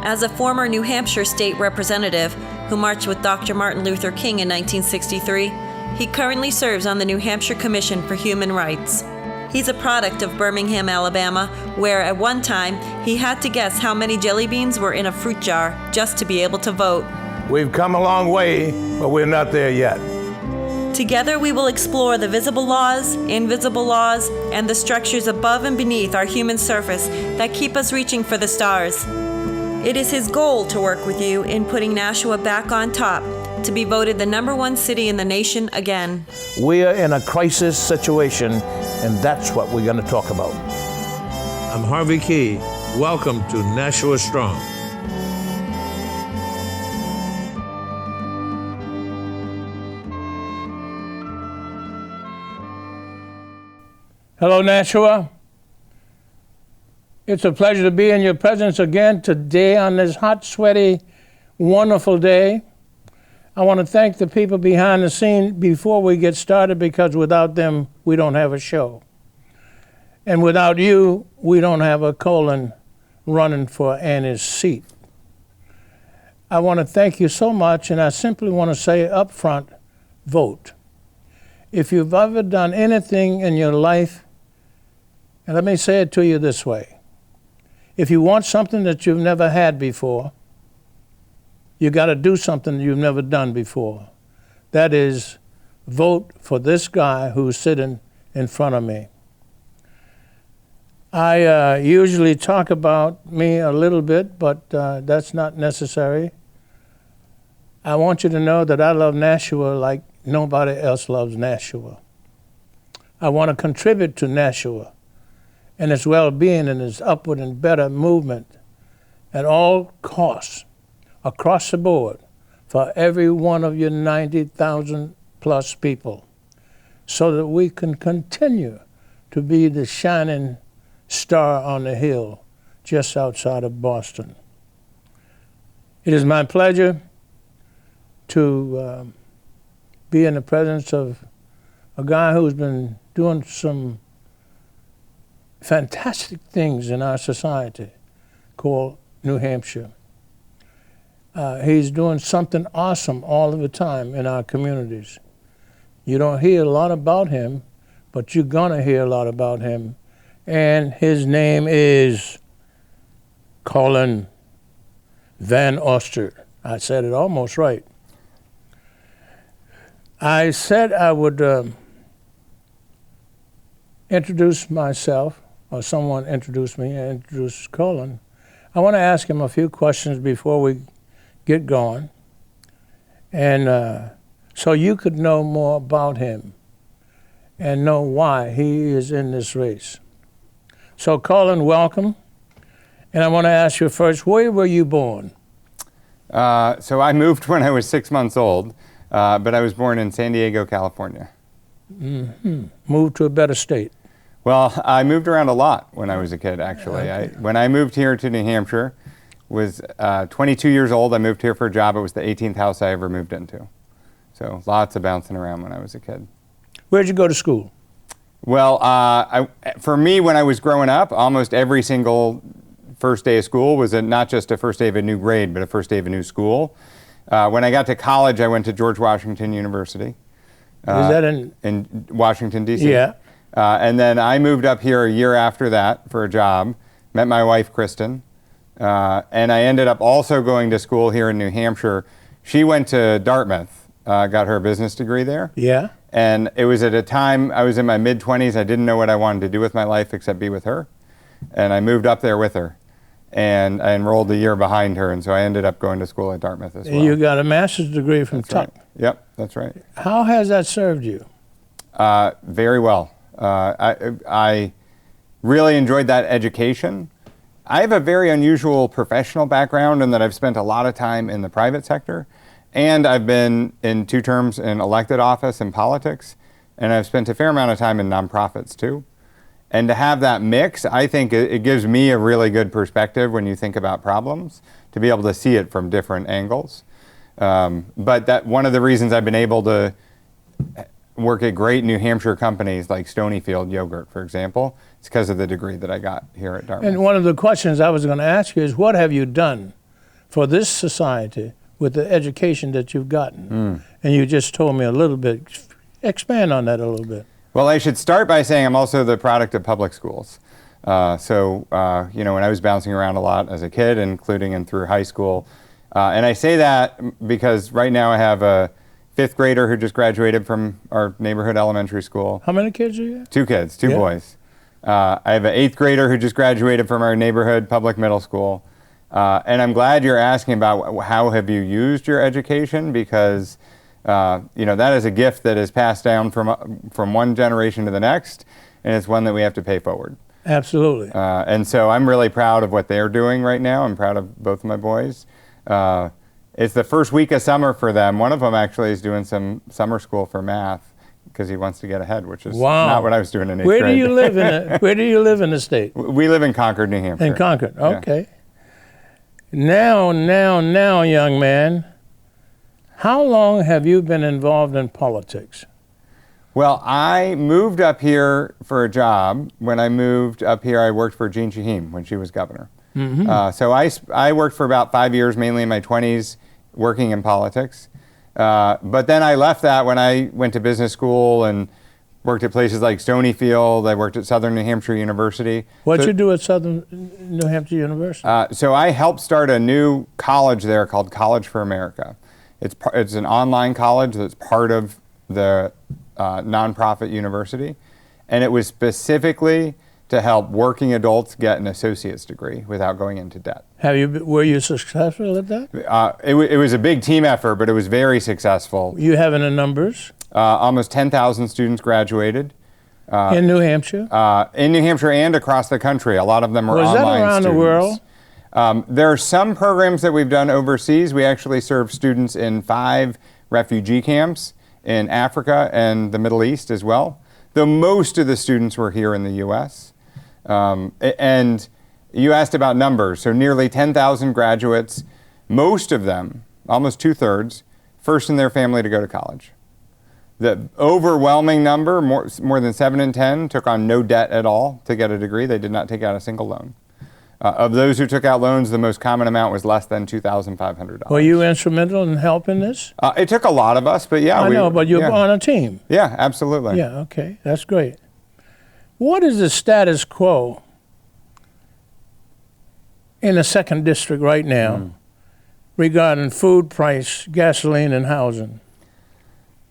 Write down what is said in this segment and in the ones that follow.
As a former New Hampshire state representative who marched with Dr. Martin Luther King in 1963, he currently serves on the New Hampshire Commission for Human Rights. He's a product of Birmingham, Alabama, where at one time he had to guess how many jelly beans were in a fruit jar just to be able to vote. We've come a long way, but we're not there yet. Together we will explore the visible laws, invisible laws, and the structures above and beneath our human surface that keep us reaching for the stars. It is his goal to work with you in putting Nashua back on top, to be voted the #1 city in the nation again. We are in a crisis situation, and that's what we're going to talk about. I'm Harvey Keye. Welcome to Nashua Strong. Hello, Nashua. It's a pleasure to be in your presence again today on this hot, sweaty, wonderful day. I want to thank the people behind the scene before we get started, because without them, we don't have a show. And without you, we don't have a Colin running for Annie's seat. I want to thank you so much, and I simply want to say up front, vote. If you've ever done anything in your life, and let me say it to you this way. If you want something that you've never had before, you got to do something you've never done before. That is, vote for this guy who's sitting in front of me. I usually talk about me a little bit, but that's not necessary. I want you to know that I love Nashua like nobody else loves Nashua. I want to contribute to Nashua and its well-being and its upward and better movement at all costs, across the board, for every one of your 90,000 plus people, so that we can continue to be the shining star on the hill just outside of Boston. It is my pleasure to be in the presence of a guy who's been doing some fantastic things in our society called New Hampshire. He's doing something awesome all of the time in our communities. You don't hear a lot about him, but you're gonna hear a lot about him. And his name is Colin Van Ostern. I said it almost right. I said I would introduce myself, or someone introduced me and introduced Colin. I want to ask him a few questions before we get going, and so you could know more about him and know why he is in this race. So Colin, welcome. And I want to ask you first, where were you born? So I moved when I was 6 months old, but I was born in San Diego, California. Mm-hmm. Moved to a better state. Well, I moved around a lot when I was a kid, actually. Okay. When I moved here to New Hampshire, was 22 years old. I moved here for a job. It was the 18th house I ever moved into. So lots of bouncing around when I was a kid. Where'd you go to school? Well, for me, when I was growing up, almost every single first day of school was not just a first day of a new grade, but a first day of a new school. When I got to college, I went to George Washington University. Is that in Washington, D.C.? Yeah. And then I moved up here a year after that for a job, met my wife, Kristen, and I ended up also going to school here in New Hampshire. She went to Dartmouth, got her business degree there. Yeah. And it was at a time, I was in my mid-20s, I didn't know what I wanted to do with my life except be with her. And I moved up there with her. And I enrolled a year behind her, and so I ended up going to school at Dartmouth as well. You got a master's degree from Tuck. Right. Yep, that's right. How has that served you? Very well. I really enjoyed that education. I have a very unusual professional background in that I've spent a lot of time in the private sector, and I've been in 2 terms in elected office in politics, and I've spent a fair amount of time in nonprofits too. And to have that mix, I think it gives me a really good perspective when you think about problems, to be able to see it from different angles. But that one of the reasons I've been able to work at great New Hampshire companies like Stonyfield Yogurt, for example, it's because of the degree that I got here at Dartmouth. And one of the questions I was going to ask you is, what have you done for this society with the education that you've gotten? And you just told me a little bit. Expand on that a little bit. Well, I should start by saying I'm also the product of public schools. So when I was bouncing around a lot as a kid, including and through high school, and I say that because right now I have a 5th grader who just graduated from our neighborhood elementary school. How many kids do you have? 2 kids, 2 boys. I have an 8th grader who just graduated from our neighborhood public middle school. And I'm glad you're asking about how have you used your education, because that is a gift that is passed down from one generation to the next, and it's one that we have to pay forward. Absolutely. And so I'm really proud of what they're doing right now. I'm proud of both of my boys. It's the first week of summer for them. One of them actually is doing some summer school for math because he wants to get ahead, which is not what I was doing in 8th grade. Where do you live in the state? We live in Concord, New Hampshire. In Concord, okay. Yeah. Now, young man, how long have you been involved in politics? Well, I moved up here for a job. When I moved up here, I worked for Jean Shaheen when she was governor. So I worked for about 5 years, mainly in my 20s, working in politics. But then I left that when I went to business school and worked at places like Stonyfield. I worked at Southern New Hampshire University. What'd you do at Southern New Hampshire University? So I helped start a new college there called College for America. It's an online college that's part of the nonprofit university, and it was specifically to help working adults get an associate's degree without going into debt. Were you successful at that? It was a big team effort, but it was very successful. You have any numbers? Almost 10,000 students graduated. In New Hampshire? In New Hampshire and across the country. A lot of them were online students. Was that around the world? There are some programs that we've done overseas. We actually serve students in 5 refugee camps in Africa and the Middle East as well, though most of the students were here in the U.S. And you asked about numbers, so nearly 10,000 graduates, most of them, almost 2/3, first in their family to go to college. The overwhelming number, more than 7 in 10, took on no debt at all to get a degree. They did not take out a single loan. Of those who took out loans, the most common amount was less than $2,500. Were you instrumental in helping this? It took a lot of us, but yeah. I know, but you're on a team. Yeah, absolutely. Yeah, okay, that's great. What is the status quo in the 2nd District right now regarding food price, gasoline, and housing?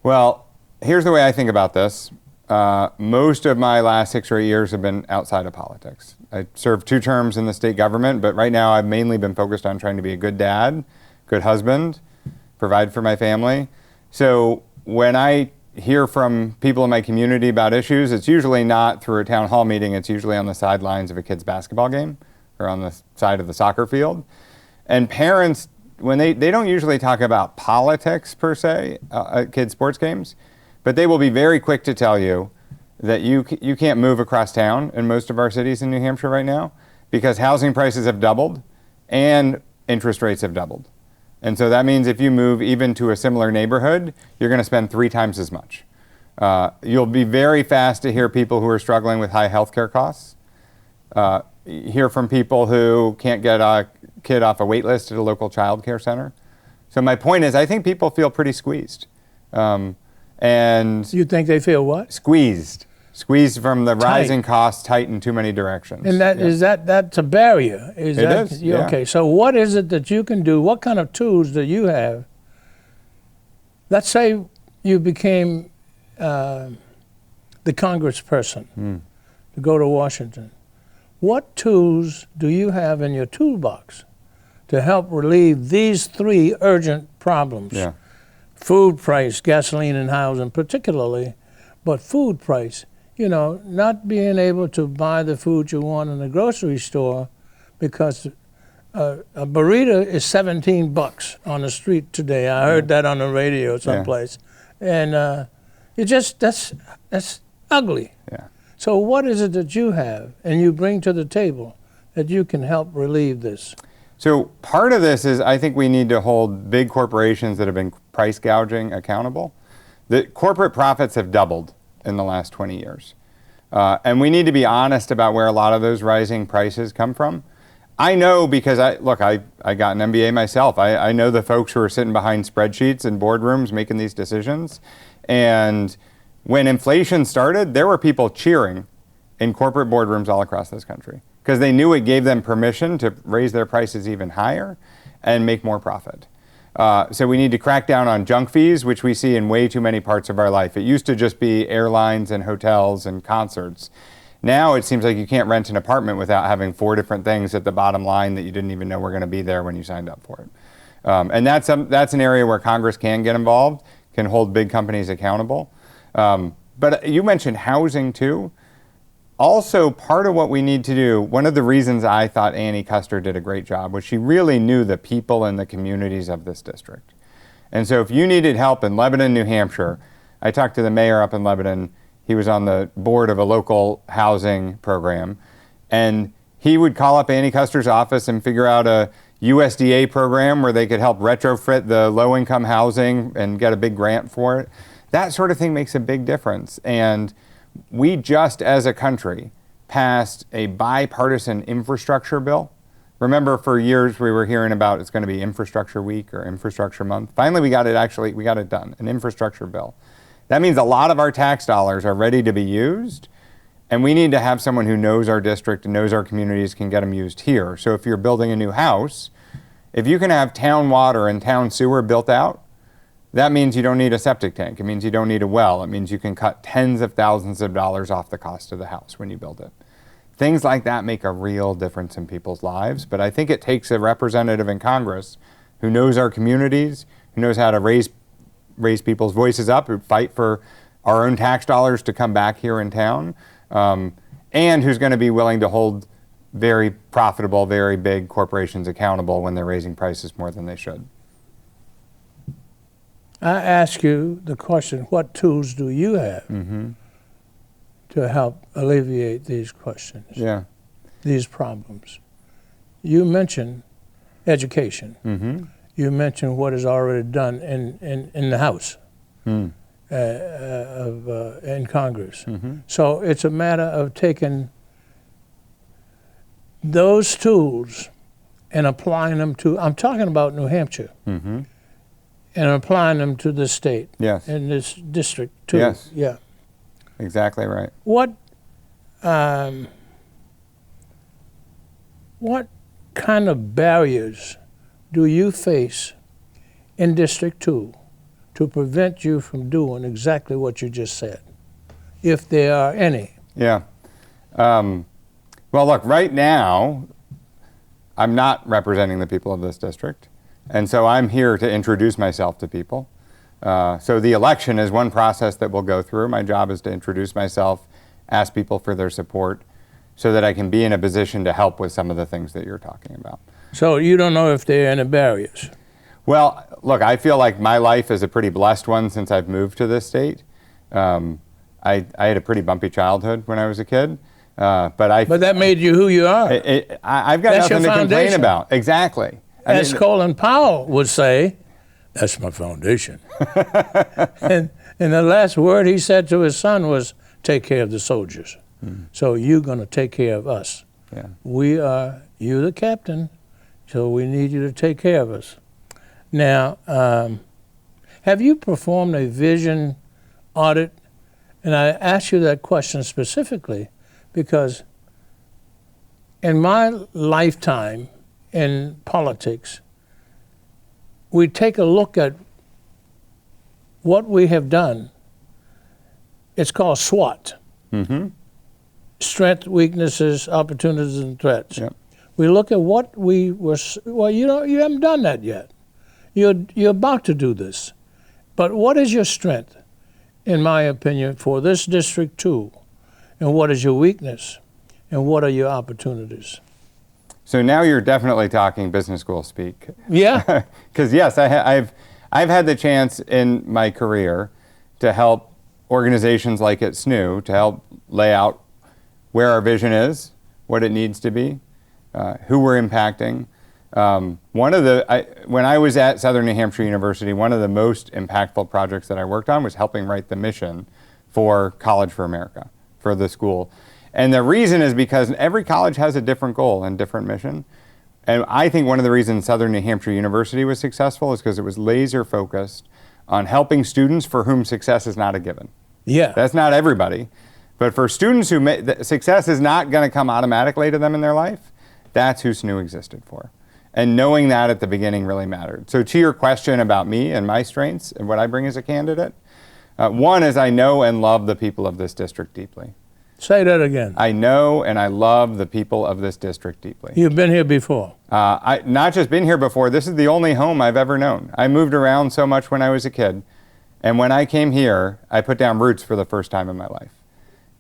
Well, here's the way I think about this. Most of my last 6 or 8 years have been outside of politics. I served 2 terms in the state government, but right now I've mainly been focused on trying to be a good dad, good husband, provide for my family. So when I hear from people in my community about issues, it's usually not through a town hall meeting. It's usually on the sidelines of a kid's basketball game or on the side of the soccer field. And parents, when they don't usually talk about politics per se at kids' sports games, but they will be very quick to tell you that you can't move across town in most of our cities in New Hampshire right now because housing prices have doubled and interest rates have doubled. And so that means if you move even to a similar neighborhood, you're going to spend 3 times as much. You'll be very fast to hear people who are struggling with high healthcare costs, hear from people who can't get a kid off a wait list at a local child care center. So my point is, I think people feel pretty squeezed. And you think they feel what? Squeezed from the rising costs, tight in too many directions. And that's a barrier. It is. Yeah. Okay, so what is it that you can do? What kind of tools do you have? Let's say you became the congressperson to go to Washington. What tools do you have in your toolbox to help relieve these 3 urgent problems? Yeah. Food price, gasoline and housing particularly, but food price. Not being able to buy the food you want in the grocery store because a burrito is $17 on the street today. I heard that on the radio someplace. Yeah. And that's ugly. Yeah. So what is it that you have and you bring to the table that you can help relieve this? So part of this is I think we need to hold big corporations that have been price gouging accountable. The corporate profits have doubled in the last 20 years. And we need to be honest about where a lot of those rising prices come from. I know because I got an MBA myself. I know the folks who are sitting behind spreadsheets in boardrooms making these decisions. And when inflation started, there were people cheering in corporate boardrooms all across this country because they knew it gave them permission to raise their prices even higher and make more profit. So we need to crack down on junk fees, which we see in way too many parts of our life. It used to just be airlines and hotels and concerts. Now it seems like you can't rent an apartment without having 4 different things at the bottom line that you didn't even know were going to be there when you signed up for it. And that's an area where Congress can get involved, can hold big companies accountable. But you mentioned housing too. Also, part of what we need to do, one of the reasons I thought Annie Kuster did a great job was she really knew the people and the communities of this district. And so if you needed help in Lebanon, New Hampshire, I talked to the mayor up in Lebanon. He was on the board of a local housing program. And he would call up Annie Kuster's office and figure out a USDA program where they could help retrofit the low-income housing and get a big grant for it. That sort of thing makes a big difference. And we just, as a country, passed a bipartisan infrastructure bill. Remember, for years we were hearing about it's going to be Infrastructure Week or Infrastructure Month. Finally, we got it done, an infrastructure bill. That means a lot of our tax dollars are ready to be used, and we need to have someone who knows our district and knows our communities can get them used here. So if you're building a new house, if you can have town water and town sewer built out, that means you don't need a septic tank. It means you don't need a well. It means you can cut tens of thousands of dollars off the cost of the house when you build it. Things like that make a real difference in people's lives, but I think it takes a representative in Congress who knows our communities, who knows how to raise people's voices up, who fight for our own tax dollars to come back here in town, and who's going to be willing to hold very profitable, very big corporations accountable when they're raising prices more than they should. I ask you the question, what tools do you have to help alleviate these questions, these problems? You mentioned education. You mentioned what is already done in the House, in Congress. So it's a matter of taking those tools and applying them to, I'm talking about New Hampshire, and applying them to this state, in this district too. Yes. Yeah. Exactly right. What kind of barriers do you face in District 2 to prevent you from doing exactly what you just said, if there are any? Yeah. Well, look, right now, I'm not representing the people of this district. And so I'm here to introduce myself to people. So the election is one process that we'll go through. My job is to introduce myself, ask people for their support, so that I can be in a position to help with some of the things that you're talking about. So you don't know if there are any barriers? Well, look, I feel like my life is a pretty blessed one since I've moved to this state. I had a pretty bumpy childhood when I was a kid. But that made you who you are. I've got That's nothing to complain foundation. about. Exactly. As Colin Powell would say, that's my foundation. and the last word he said to his son was, take care of the soldiers. So you're going to take care of us. Yeah. You're the captain, so we need you to take care of us. Now, have you performed a vision audit? And I ask you that question specifically because in my lifetime in politics, we take a look at what we have done. It's called SWOT. Strength, weaknesses, opportunities, and threats. Yep. We look at what we were, well, you haven't done that yet. You're about to do this. But what is your strength, in my opinion, for this District 2? And what is your weakness? And what are your opportunities? So now you're definitely talking business school speak. Yeah. Because yes, I've had the chance in my career to help organizations like at SNU to help lay out where our vision is, what it needs to be, who we're impacting. When I was at Southern New Hampshire University, one of the most impactful projects that I worked on was helping write the mission for College for America, for the school. And the reason is because every college has a different goal and different mission. And I think one of the reasons Southern New Hampshire University was successful is because it was laser focused on helping students for whom success is not a given. Yeah. That's not everybody. But for students who success is not going to come automatically to them in their life, that's who SNU existed for. And knowing that at the beginning really mattered. So to your question about me and my strengths and what I bring as a candidate, one is I know and love the people of this district deeply. Say that again. I know and I love the people of this district deeply. You've been here before. I not just been here before, this is the only home I've ever known. I moved around so much when I was a kid. And when I came here, I put down roots for the first time in my life.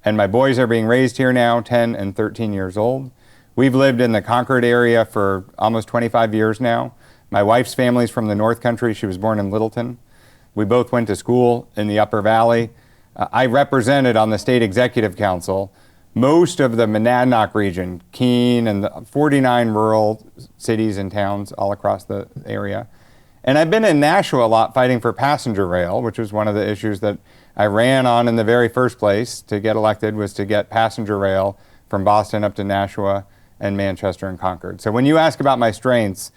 And my boys are being raised here now, 10 and 13 years old. We've lived in the Concord area for almost 25 years now. My wife's family's from the North Country. She was born in Littleton. We both went to school in the Upper Valley. I represented on the State Executive Council most of the Monadnock region, Keene, and the 49 rural cities and towns all across the area. And I've been in Nashua a lot fighting for passenger rail, which was one of the issues that I ran on in the very first place to get elected, was to get passenger rail from Boston up to Nashua and Manchester and Concord. So when you ask about my strengths,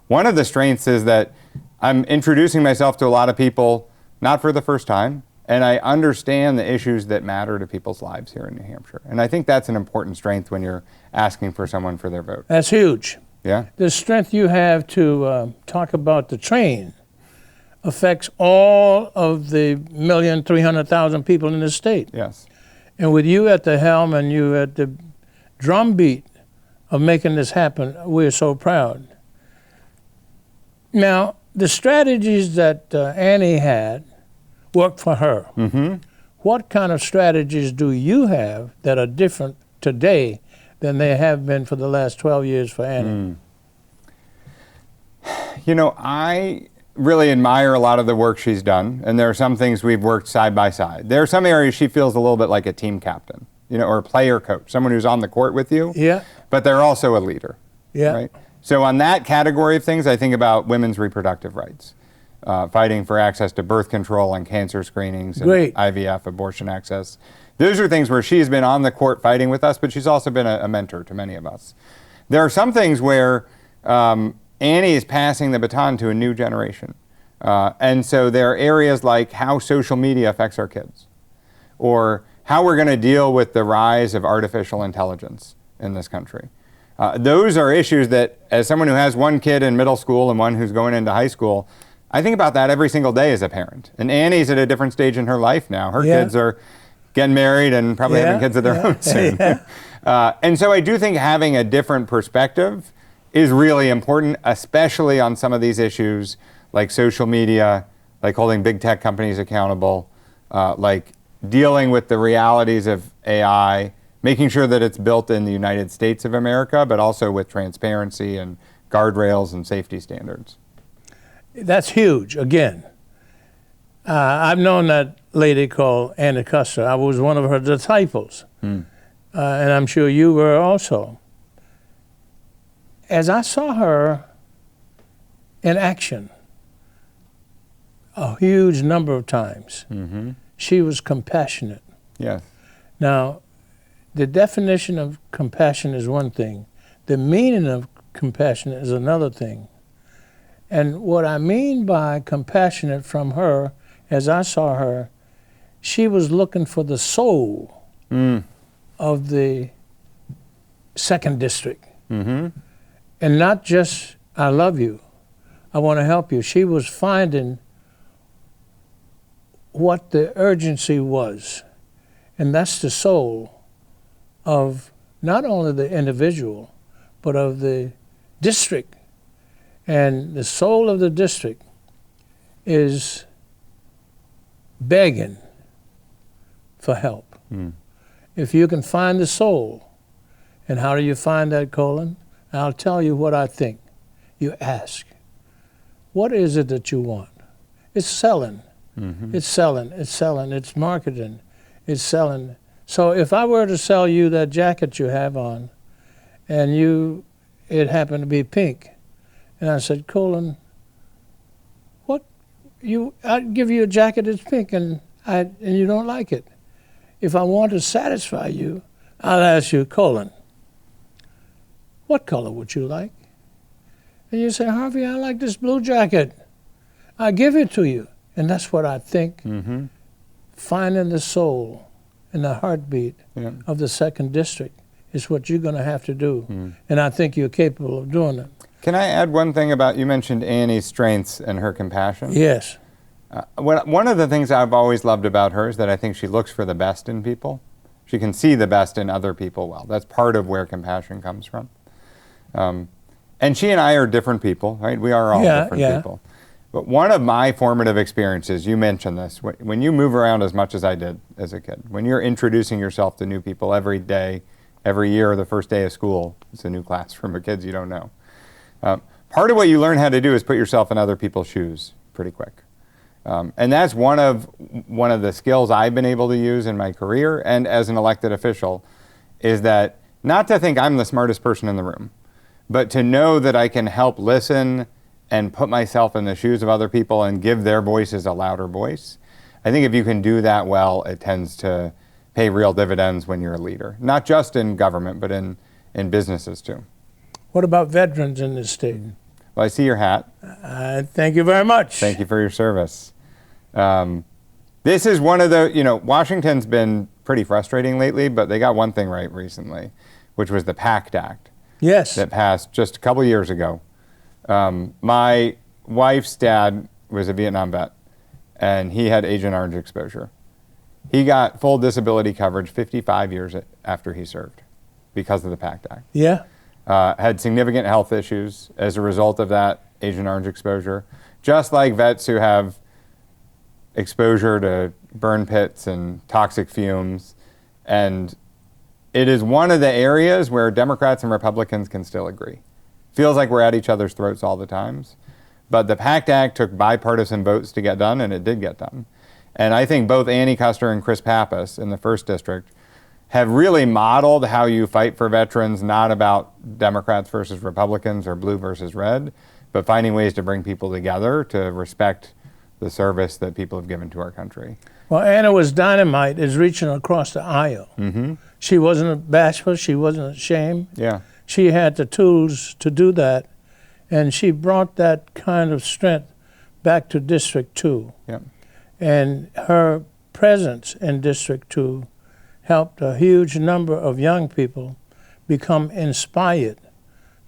one of the strengths is that I'm introducing myself to a lot of people, not for the first time, and I understand the issues that matter to people's lives here in New Hampshire. And I think that's an important strength when you're asking for someone for their vote. That's huge. Yeah? The strength you have to talk about the train affects all of the 1,300,000 people in the state. Yes. And with you at the helm and you at the drumbeat of making this happen, we're so proud. Now, the strategies that Annie had worked for her. Mm-hmm. What kind of strategies do you have that are different today than they have been for the last 12 years for Annie? You know, I really admire a lot of the work she's done, and there are some things we've worked side by side. There are some areas she feels a little bit like a team captain, you know, or a player coach, someone who's on the court with you, Yeah. but they're also a leader. Yeah. Right? So on that category of things, I think about women's reproductive rights, fighting for access to birth control and cancer screenings and Great. IVF, abortion access. Those are things where she's been on the court fighting with us, but she's also been a mentor to many of us. There are some things where Annie is passing the baton to a new generation. And so there are areas like how social media affects our kids, or how we're going to deal with the rise of artificial intelligence in this country. Those are issues that, as someone who has one kid in middle school and one who's going into high school, I think about that every single day as a parent. And Annie's at a different stage in her life now. Her kids are getting married and probably having kids of their own soon. And so I do think having a different perspective is really important, especially on some of these issues like social media, like holding big tech companies accountable, like dealing with the realities of AI, making sure that it's built in the United States of America, but also with transparency and guardrails and safety standards. That's huge, again. I've known that lady called Annie Custer. I was one of her disciples. And I'm sure you were also. As I saw her in action a huge number of times, she was compassionate. Yes. Now, the definition of compassion is one thing. The meaning of compassion is another thing. And what I mean by compassionate from her, as I saw her, she was looking for the soul of the second district. And not just, I love you, I want to help you. She was finding what the urgency was. And that's the soul of not only the individual, but of the district. And the soul of the district is begging for help. If you can find the soul, and how do you find that, Colin? I'll tell you what I think. You ask, what is it that you want? It's selling. It's selling, it's selling, it's marketing, it's selling. So if I were to sell you that jacket you have on, and it happened to be pink, and I said, Colin, I'd give you a jacket that's pink, and you don't like it. If I want to satisfy you, I'll ask you, Colin, what color would you like? And you say, Harvey, I like this blue jacket. I give it to you. And that's what I think, finding the soul and the heartbeat of the 2nd District is what you're going to have to do. And I think you're capable of doing it. Can I add one thing about, you mentioned Annie's strengths and her compassion? Yes. One of the things I've always loved about her is that I think she looks for the best in people. She can see the best in other people well. That's part of where compassion comes from. And she and I are different people, right? We are all different people. But one of my formative experiences, you mentioned this, when you move around as much as I did as a kid, when you're introducing yourself to new people every day, every year, the first day of school, it's a new class from kids you don't know. Part of what you learn how to do is put yourself in other people's shoes pretty quick. And that's one of the skills I've been able to use in my career and as an elected official, is that not to think I'm the smartest person in the room, but to know that I can help listen and put myself in the shoes of other people and give their voices a louder voice. I think if you can do that well, it tends to pay real dividends when you're a leader, not just in government, but in businesses too. What about veterans in this state? Well, I see your hat. Thank you very much. Thank you for your service. This is one of the, Washington's been pretty frustrating lately, but they got one thing right recently, which was the PACT Act. Yes. That passed just a couple years ago. My wife's dad was a Vietnam vet, and he had Agent Orange exposure. He got full disability coverage 55 years after he served because of the PACT Act. Yeah. Had significant health issues as a result of that Agent Orange exposure, just like vets who have exposure to burn pits and toxic fumes. And it is one of the areas where Democrats and Republicans can still agree. Feels like we're at each other's throats all the times. But the PACT Act took bipartisan votes to get done, and it did get done. And I think both Annie Kuster and Chris Pappas in the 1st District have really modeled how you fight for veterans, not about Democrats versus Republicans or blue versus red, but finding ways to bring people together to respect the service that people have given to our country. Well, Anna was dynamite is reaching across the aisle. She wasn't bashful. She wasn't ashamed. Yeah. She had the tools to do that, and she brought that kind of strength back to District 2. Yeah. And her presence in District 2 helped a huge number of young people become inspired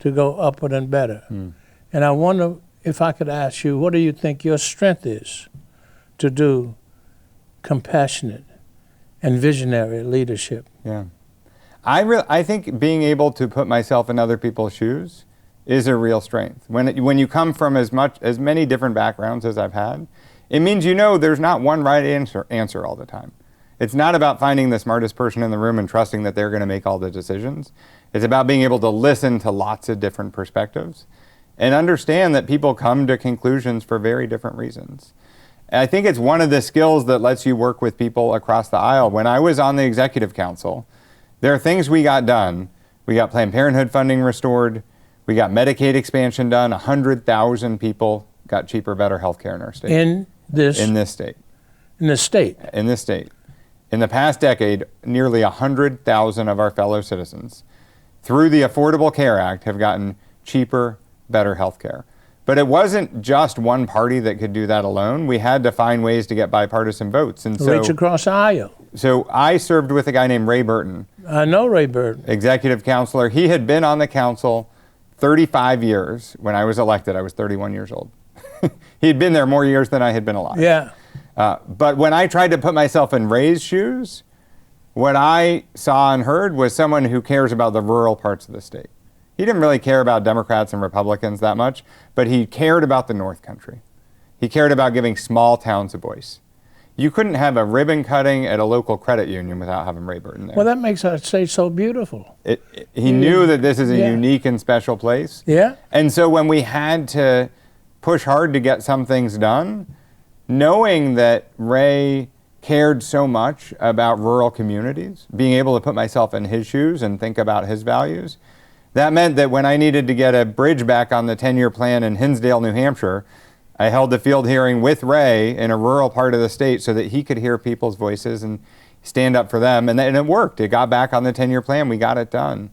to go upward and better. And I wonder if I could ask you, what do you think your strength is to do compassionate and visionary leadership? Yeah. I think being able to put myself in other people's shoes is a real strength. When you come from as many different backgrounds as I've had, it means there's not one right answer all the time. It's not about finding the smartest person in the room and trusting that they're going to make all the decisions. It's about being able to listen to lots of different perspectives and understand that people come to conclusions for very different reasons. And I think it's one of the skills that lets you work with people across the aisle. When I was on the Executive Council, there are things we got done. We got Planned Parenthood funding restored. We got Medicaid expansion done. 100,000 people got cheaper, better health care in our state. In this state? In this state. In the past decade, nearly 100,000 of our fellow citizens, through the Affordable Care Act, have gotten cheaper, better health care. But it wasn't just one party that could do that alone. We had to find ways to get bipartisan votes. And so, reach across the aisle. So I served with a guy named Ray Burton. I know Ray Burton. Executive counselor. He had been on the council 35 years. When I was elected, I was 31 years old. He'd been there more years than I had been alive. Yeah. But when I tried to put myself in Ray's shoes, what I saw and heard was someone who cares about the rural parts of the state. He didn't really care about Democrats and Republicans that much, but he cared about the North Country. He cared about giving small towns a voice. You couldn't have a ribbon cutting at a local credit union without having Ray Burton there. Well, that makes our state so beautiful. He knew that this is a unique and special place. Yeah. And so when we had to push hard to get some things done, knowing that Ray cared so much about rural communities, being able to put myself in his shoes and think about his values, that meant that when I needed to get a bridge back on the 10-year plan in Hinsdale, New Hampshire, I held the field hearing with Ray in a rural part of the state so that he could hear people's voices and stand up for them. And it worked. It got back on the 10-year plan. We got it done.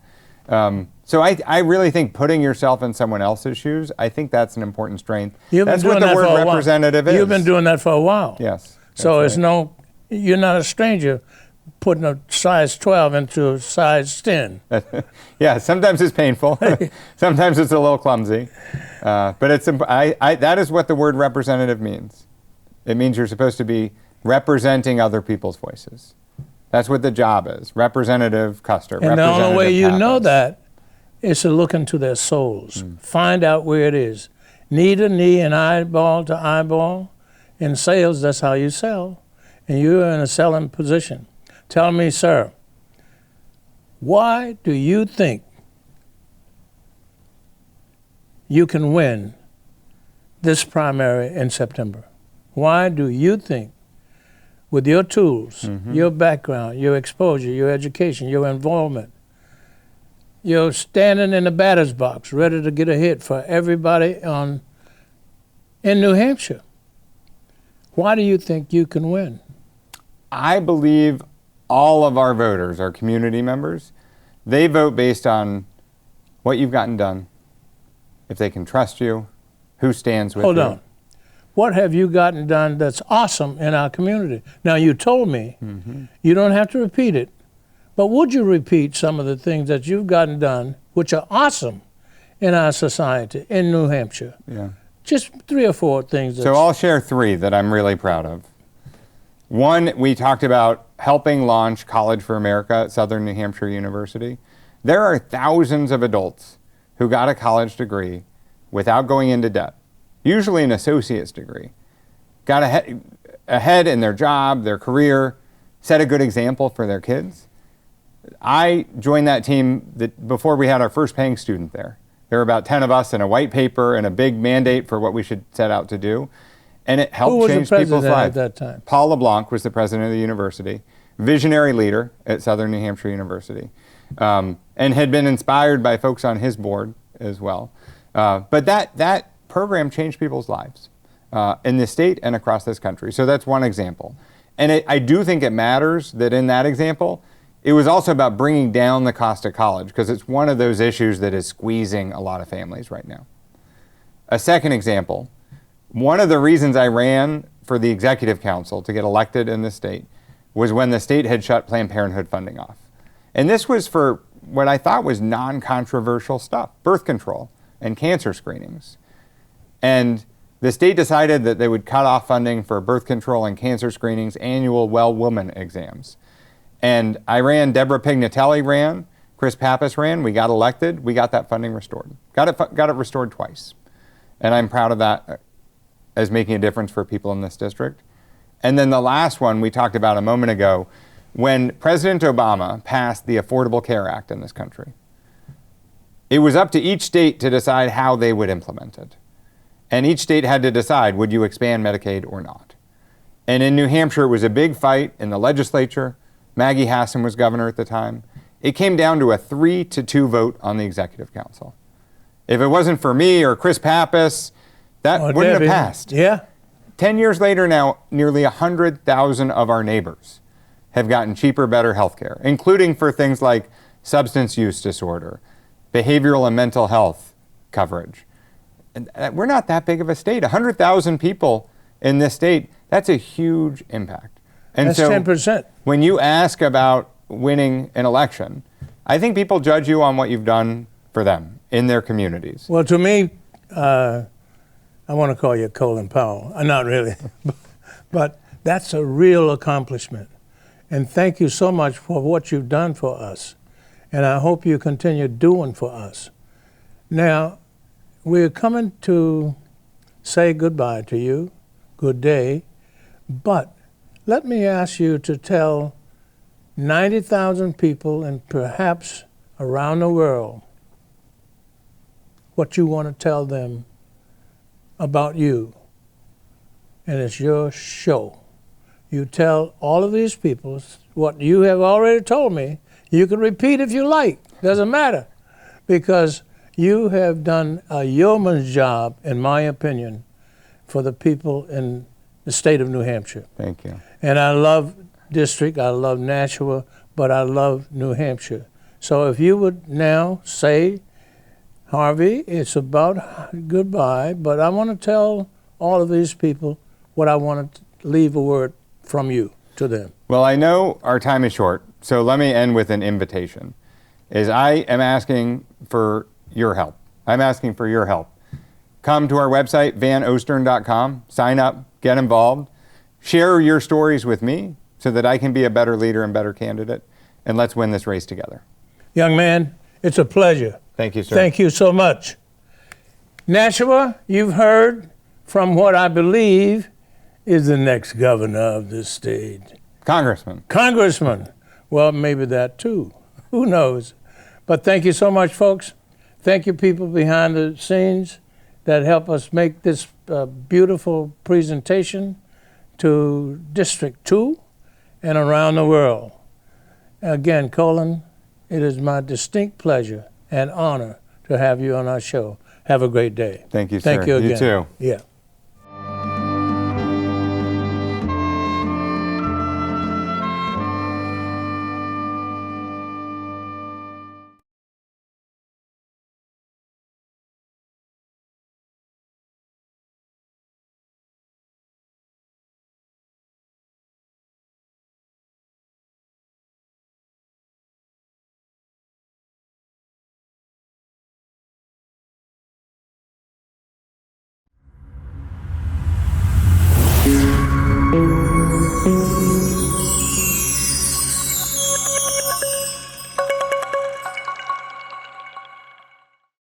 So I really think putting yourself in someone else's shoes, I think that's an important strength. That's what the word representative is. You've been doing that for a while. Yes. So it's you're not a stranger putting a size 12 into a size 10. Yeah, sometimes it's painful. Sometimes it's a little clumsy. But that is what the word representative means. It means you're supposed to be representing other people's voices. That's what the job is, representative Custer. And the only way you Pappas. know that is to look into their souls, find out where it is. Knee to knee and eyeball to eyeball. In sales, that's how you sell. And you're in a selling position. Tell me, sir, why do you think you can win this primary in September? Why do you think, with your tools, your background, your exposure, your education, your involvement, you're standing in the batter's box ready to get a hit for everybody in New Hampshire? Why do you think you can win? I believe all of our voters, our community members, they vote based on what you've gotten done, if they can trust you, who stands with you. Hold on. What have you gotten done that's awesome in our community? Now, you told me you don't have to repeat it, but would you repeat some of the things that you've gotten done which are awesome in our society in New Hampshire? Yeah. Just 3 or 4 things. So I'll share 3 that I'm really proud of. One, we talked about helping launch College for America at Southern New Hampshire University. There are thousands of adults who got a college degree without going into debt, usually an associate's degree, got ahead in their job, their career, set a good example for their kids. I joined that team before we had our first paying student there. There were about 10 of us and a white paper and a big mandate for what we should set out to do. And it helped change people's lives. At that time? Paul LeBlanc was the president of the university, visionary leader at Southern New Hampshire University, and had been inspired by folks on his board as well. But that program changed people's lives in the state and across this country. So that's one example. And I do think it matters that in that example, it was also about bringing down the cost of college, because it's one of those issues that is squeezing a lot of families right now. A second example, one of the reasons I ran for the executive council to get elected in the state was when the state had shut Planned Parenthood funding off. And this was for what I thought was non-controversial stuff, birth control and cancer screenings. And the state decided that they would cut off funding for birth control and cancer screenings, annual well woman exams. And I ran, Deborah Pignatelli ran, Chris Pappas ran, we got elected, we got that funding restored. Got it restored twice. And I'm proud of that as making a difference for people in this district. And then the last one we talked about a moment ago, when President Obama passed the Affordable Care Act in this country, it was up to each state to decide how they would implement it. And each state had to decide, would you expand Medicaid or not? And in New Hampshire, it was a big fight in the legislature. Maggie Hassan was governor at the time. It came down to a 3-2 vote on the executive council. If it wasn't for me or Chris Pappas, that wouldn't have passed. Yeah. 10 years later now, nearly 100,000 of our neighbors have gotten cheaper, better health care, including for things like substance use disorder, behavioral and mental health coverage. And we're not that big of a state. 100,000 people in this state, that's a huge impact. And that's so 10%. when you ask about winning an election, I think people judge you on what you've done for them in their communities. Well, to me, I want to call you Colin Powell. Not really. But that's a real accomplishment. And thank you so much for what you've done for us. And I hope you continue doing for us. Now, we're coming to say goodbye to you. Good day. But let me ask you to tell 90,000 people and perhaps around the world what you want to tell them about you. And it's your show. You tell all of these people what you have already told me. You can repeat if you like. Doesn't matter. Because you have done a yeoman's job, in my opinion, for the people in the state of New Hampshire. Thank you. And I love district, I love Nashua, but I love New Hampshire. So if you would now say, Harvey, it's about goodbye, but I want to tell all of these people what I want to leave a word from you to them. Well, I know our time is short, so let me end with an invitation. I am asking for your help. I'm asking for your help. Come to our website, vanostern.com, sign up, get involved, share your stories with me so that I can be a better leader and better candidate, and let's win this race together. Young man, it's a pleasure. Thank you, sir. Thank you so much. Nashua, you've heard from what I believe is the next governor of this state. Congressman. Well, maybe that too. Who knows? But thank you so much, folks. Thank you, people behind the scenes that help us make this beautiful presentation to District 2 and around the world. Again, Colin, it is my distinct pleasure and honor to have you on our show. Have a great day. Thank you, sir. Thank you again. You too. Yeah.